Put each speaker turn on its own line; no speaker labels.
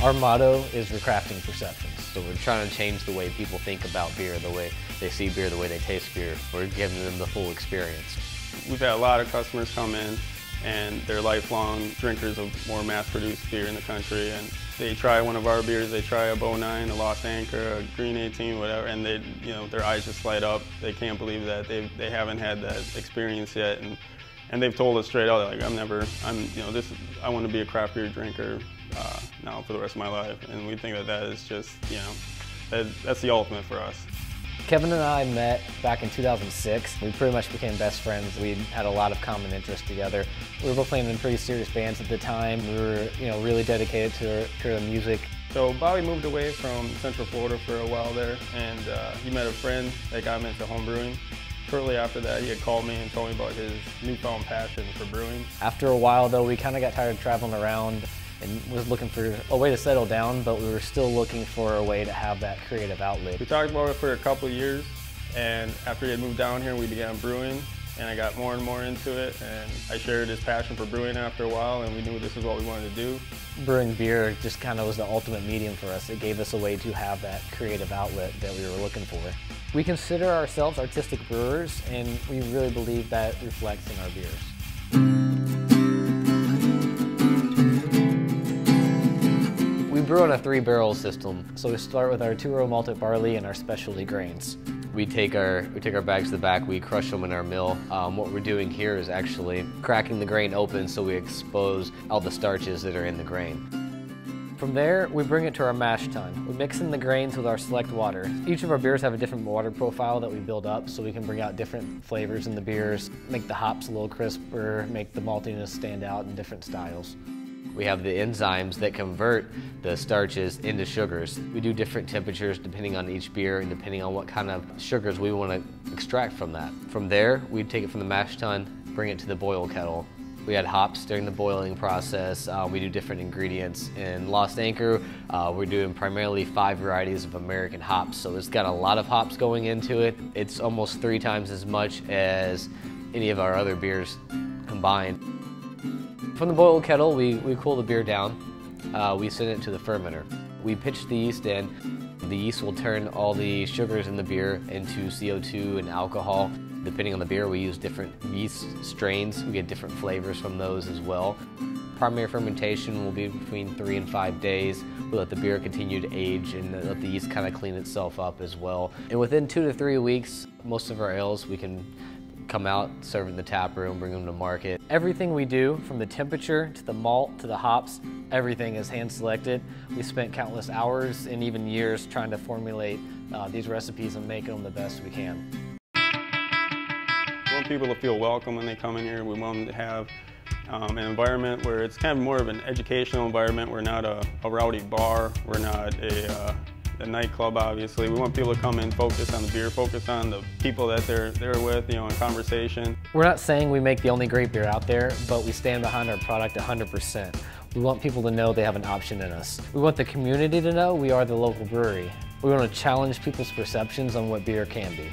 Our motto is recrafting perceptions.
So we're trying to change the way people think about beer, the way they see beer, the way they taste beer. We're giving them the full experience.
We've had a lot of customers come in and they're lifelong drinkers of more mass-produced beer in the country, and they try one of our beers, they try a Boh-wee-ghens, a Lost Anchor, a Green 18, whatever, and they, their eyes just light up. They can't believe that they haven't had that experience yet, and they've told us straight out, like, I want to be a craft beer drinker now for the rest of my life, and we think that is just, that's the ultimate for us.
Kevin and I met back in 2006. We pretty much became best friends. We had a lot of common interests together. We were both playing in pretty serious bands at the time. We were, really dedicated to the music.
So Bobby moved away from Central Florida for a while there, and he met a friend that got him into home brewing. Shortly after that, he had called me and told me about his newfound passion for brewing.
After a while, though, we kind of got tired of traveling around and was looking for a way to settle down, but we were still looking for a way to have that creative outlet.
We talked about it for a couple of years, and after he had moved down here, we began brewing, and I got more and more into it, and I shared his passion for brewing after a while, and we knew this is what we wanted to do.
Brewing beer just kind of was the ultimate medium for us. It gave us a way to have that creative outlet that we were looking for. We consider ourselves artistic brewers, and we really believe that reflects in our beers. We brew on a 3-barrel system, so we start with our 2-row malted barley and our specialty grains.
We take our bags to the back, we crush them in our mill. What we're doing here is actually cracking the grain open so we expose all the starches that are in the grain.
From there, we bring it to our mash tun. We mix in the grains with our select water. Each of our beers have a different water profile that we build up so we can bring out different flavors in the beers, make the hops a little crisper, make the maltiness stand out in different styles.
We have the enzymes that convert the starches into sugars. We do different temperatures depending on each beer and depending on what kind of sugars we want to extract from that. From there, we take it from the mash tun, bring it to the boil kettle. We add hops during the boiling process. We do different ingredients. In Lost Anchor, we're doing primarily 5 varieties of American hops, so it's got a lot of hops going into it. It's almost 3 times as much as any of our other beers combined. From the boil kettle, we cool the beer down. We send it to the fermenter. We pitch the yeast in. The yeast will turn all the sugars in the beer into CO2 and alcohol. Depending on the beer, we use different yeast strains. We get different flavors from those as well. Primary fermentation will be between 3 and 5 days. We let the beer continue to age and let the yeast kind of clean itself up as well. And within 2 to 3 weeks, most of our ales we can come out, serve in the tap room, bring them to market. Everything we do, from the temperature to the malt to the hops, everything is hand selected. We spent countless hours and even years trying to formulate these recipes and make them the best we can.
We want people to feel welcome when they come in here. We want them to have an environment where it's kind of more of an educational environment. We're not a rowdy bar. We're not a nightclub, obviously. We want people to come in, focus on the beer, focus on the people that they're with, in conversation.
We're not saying we make the only great beer out there, but we stand behind our product 100%. We want people to know they have an option in us. We want the community to know we are the local brewery. We want to challenge people's perceptions on what beer can be.